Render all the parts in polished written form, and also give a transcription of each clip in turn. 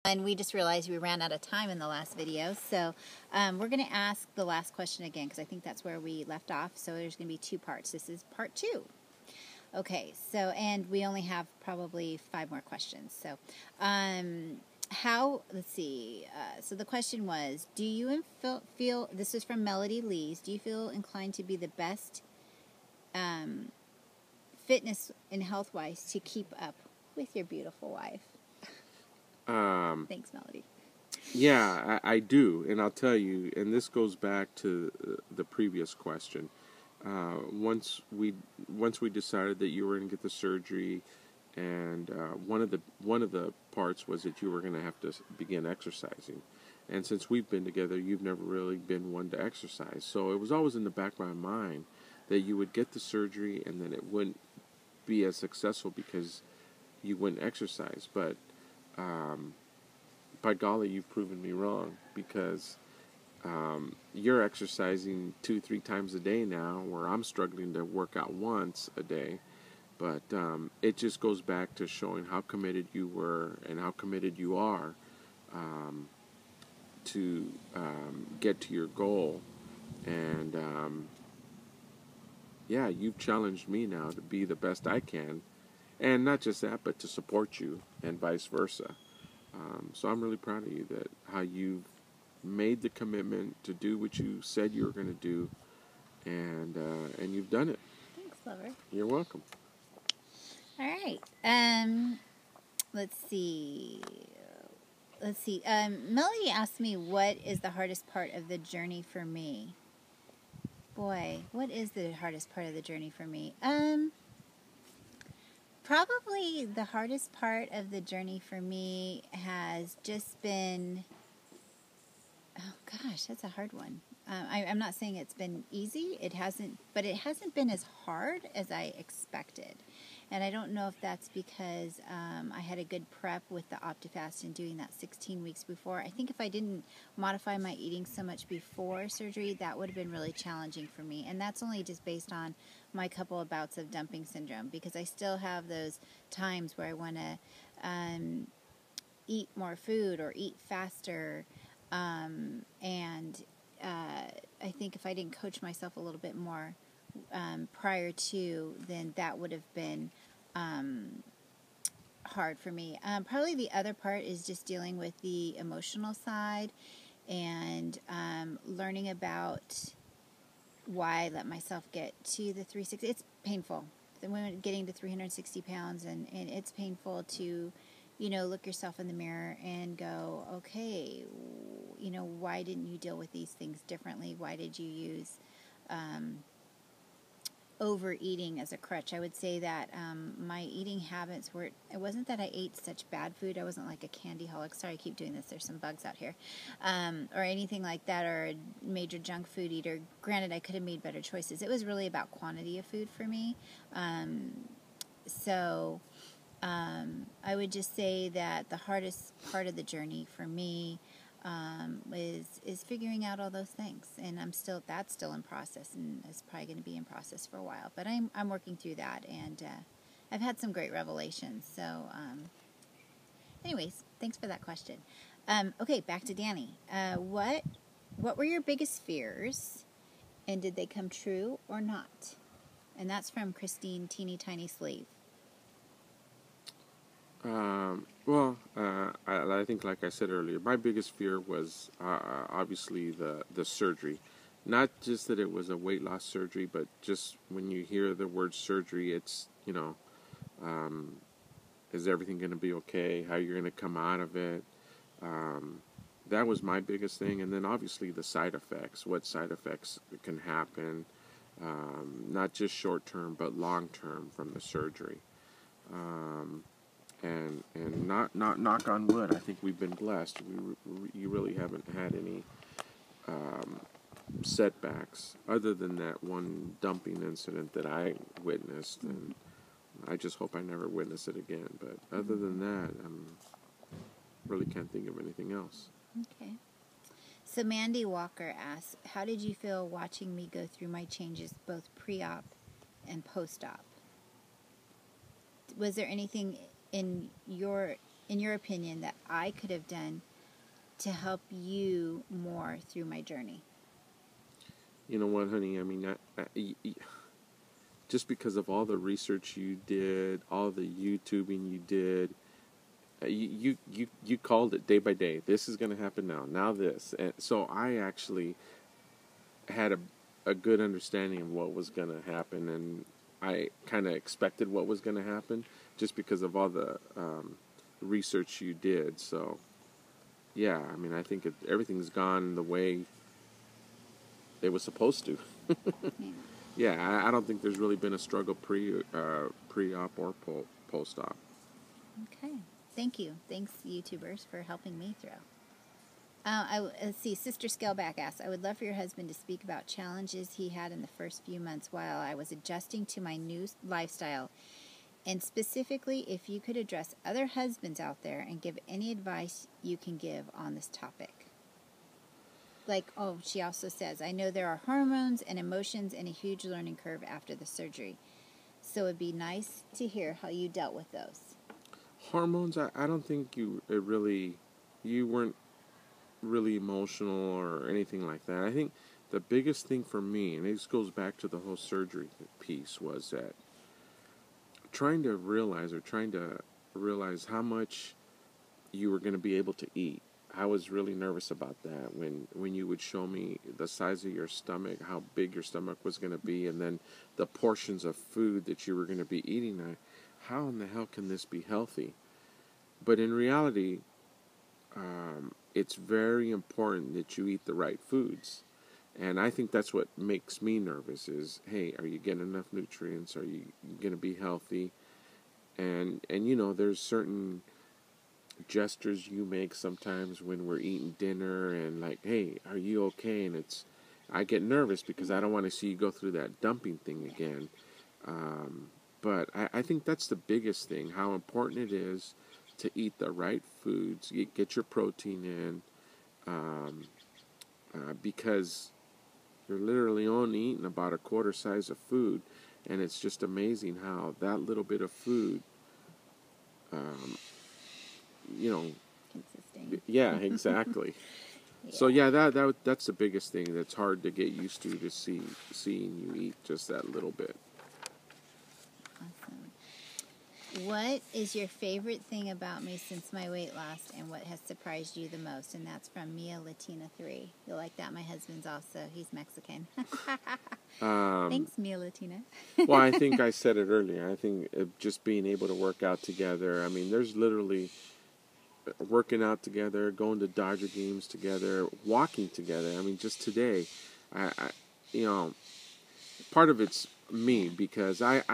And we just realized we ran out of time in the last video, so we're going to ask the last question again because I think that's where we left off. So there's going to be two parts. This is part 2. Okay, so, and we only have probably 5 more questions. So, let's see, so the question was, do you feel, this is from Melody Lees, do you feel inclined to be the best fitness and health-wise to keep up with your beautiful wife? Thanks, Melody. Yeah, I do, and I'll tell you, and this goes back to the previous question. Once we decided that you were going to get the surgery, and one of the parts was that you were going to have to begin exercising, and since we've been together, you've never really been one to exercise. So it was always in the back of my mind that you would get the surgery, and then it wouldn't be as successful because you wouldn't exercise, but by golly, you've proven me wrong, because you're exercising 2-3 times a day now, where I'm struggling to work out once a day. But it just goes back to showing how committed you were and how committed you are to get to your goal. And yeah, you've challenged me now to be the best I can. And not just that, but to support you, and vice versa. So I'm really proud of you, that how you've made the commitment to do what you said you were going to do, and you've done it. Thanks, lover. You're welcome. All right. Let's see. Melody asked me, what is the hardest part of the journey for me? Boy, what is the hardest part of the journey for me? Probably the hardest part of the journey for me has just been, oh gosh, that's a hard one. I'm not saying it's been easy. It hasn't, but it hasn't been as hard as I expected. And I don't know if that's because I had a good prep with the OptiFast and doing that 16 weeks before. I think if I didn't modify my eating so much before surgery, that would have been really challenging for me. And that's only just based on my couple of bouts of dumping syndrome, because I still have those times where I want to eat more food or eat faster. And I think if I didn't coach myself a little bit more prior to, then that would have been hard for me. Probably the other part is just dealing with the emotional side and learning about why I let myself get to the 360. It's painful. When getting to 360 pounds, and it's painful to, look yourself in the mirror and go, okay, why didn't you deal with these things differently? Why did you use overeating as a crutch? I would say that my eating habits were, it wasn't that I ate such bad food. I wasn't like a candy-holic. Sorry, I keep doing this. There's some bugs out here. Or anything like that, or a major junk food eater. Granted, I could have made better choices. It was really about quantity of food for me. I would just say that the hardest part of the journey for me is figuring out all those things, and that's still in process, and it's probably going to be in process for a while. But I'm working through that, and I've had some great revelations. So, anyways, thanks for that question. Okay, back to Danny. What were your biggest fears, and did they come true or not? And that's from Christine Teeny Tiny Sleeve. I think, like I said earlier, my biggest fear was obviously the surgery. Not just that it was a weight loss surgery, but just when you hear the word surgery, it's, is everything going to be okay? How you're going to come out of it? That was my biggest thing. And then obviously the side effects, what side effects can happen, not just short term, but long term from the surgery. And not knock on wood, I think we've been blessed. You really haven't had any setbacks other than that one dumping incident that I witnessed, and I just hope I never witness it again. But other than that, really can't think of anything else. Okay. So Mandy Walker asks, how did you feel watching me go through my changes both pre-op and post-op? Was there anything in your in your opinion, that I could have done to help you more through my journey? You know what, honey? I mean, just because of all the research you did, all the YouTubing you did, you called it day by day. This is going to happen now. Now this. And so I actually had a good understanding of what was going to happen, and I kind of expected what was going to happen just because of all the research you did. So, yeah, I mean, I think everything's gone the way it was supposed to. Yeah, I don't think there's really been a struggle pre-op or post-op. Okay. Thank you. Thanks, YouTubers, for helping me through. Let's see. Sister Scaleback asks, I would love for your husband to speak about challenges he had in the first few months while I was adjusting to my new lifestyle. And specifically, if you could address other husbands out there and give any advice you can give on this topic. Like, oh, she also says, I know there are hormones and emotions and a huge learning curve after the surgery. So it'd be nice to hear how you dealt with those. Hormones, I don't think you weren't really emotional or anything like that. I think the biggest thing for me, and this goes back to the whole surgery piece, was that trying to realize how much you were going to be able to eat. I was really nervous about that when you would show me the size of your stomach, how big your stomach was going to be, and then the portions of food that you were going to be eating. How in the hell can this be healthy? But in reality, it's very important that you eat the right foods. And I think that's what makes me nervous is, hey, are you getting enough nutrients? Are you going to be healthy? And you know, there's certain gestures you make sometimes when we're eating dinner and like, hey, are you okay? And I get nervous because I don't want to see you go through that dumping thing again. But I think that's the biggest thing, how important it is to eat the right foods, get your protein in, because you're literally only eating about a quarter size of food, and it's just amazing how that little bit of food, you know, Consisting. yeah, exactly. Yeah. So yeah, that's the biggest thing that's hard to get used to seeing you eat just that little bit. Awesome. What is your favorite thing about me since my weight loss, and what has surprised you the most? And that's from Mia Latina 3. You'll like that. My husband's also, he's Mexican. Thanks, Mia Latina. Well, I think I said it earlier. I think just being able to work out together. I mean, there's literally working out together, going to Dodger games together, walking together. I mean, just today, I you know, part of it's me because I'm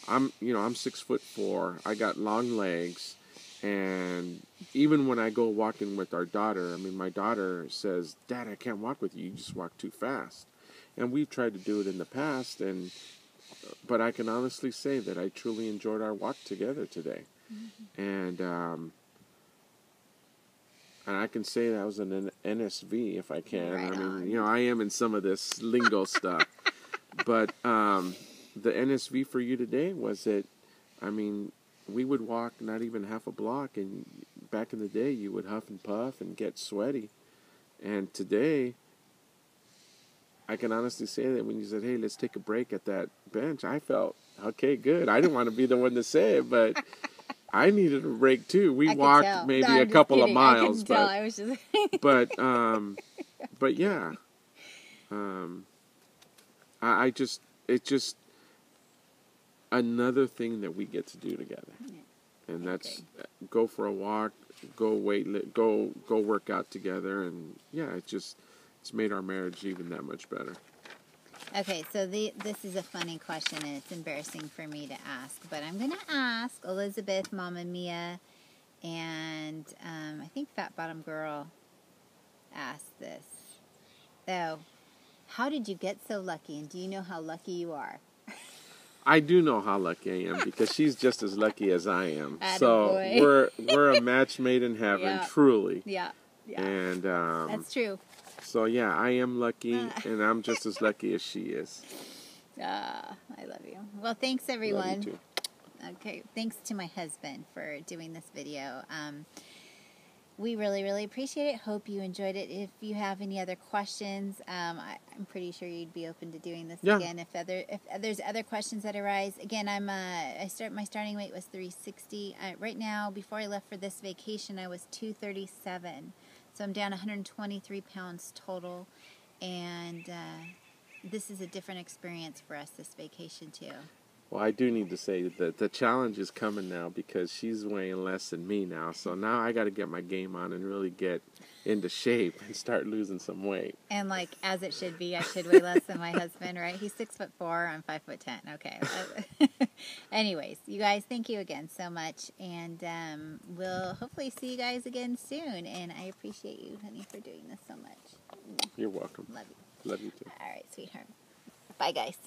6'4". I got long legs, and even when I go walking with our daughter, I mean, my daughter says, "Dad, I can't walk with you. You just walk too fast." And we've tried to do it in the past, but I can honestly say that I truly enjoyed our walk together today. Mm-hmm. And I can say that I was an NSV if I can. Right I mean, on. you know, I am in some of this lingo stuff. But the NSV for you today was that, I mean, we would walk not even half a block, and back in the day, you would huff and puff and get sweaty. And today, I can honestly say that when you said, hey, let's take a break at that bench, I felt, okay, good. I didn't want to be the one to say it, but I needed a break too. We walked maybe a couple of miles, but I was just but yeah, it's just another thing that we get to do together, and that's go for a walk, go work out together, and yeah, it's made our marriage even that much better. Okay, so this is a funny question, and it's embarrassing for me to ask, but I'm going to ask Elizabeth, Mama Mia, and I think Fat Bottom Girl asked this. So, how did you get so lucky, and do you know how lucky you are? I do know how lucky I am because she's just as lucky as I am. Attaboy. So we're a match made in heaven, Yeah. truly. Yeah. And that's true. So yeah, I am lucky, and I'm just as lucky as she is. I love you. Well, thanks everyone. Love you too. Okay, thanks to my husband for doing this video. We really, really appreciate it. Hope you enjoyed it. If you have any other questions, I'm pretty sure you'd be open to doing this again. If there's other questions that arise, again, my starting weight was 360. Right now, before I left for this vacation, I was 237. So I'm down 123 pounds total, and this is a different experience for us this vacation too. Well, I do need to say that the challenge is coming now because she's weighing less than me now. So now I got to get my game on and really get into shape and start losing some weight. And like, as it should be, I should weigh less than my husband, right? He's 6'4", I'm 5'10". Okay. Anyways, you guys, thank you again so much. And we'll hopefully see you guys again soon. And I appreciate you, honey, for doing this so much. You're welcome. Love you. Love you too. All right, sweetheart. Bye, guys.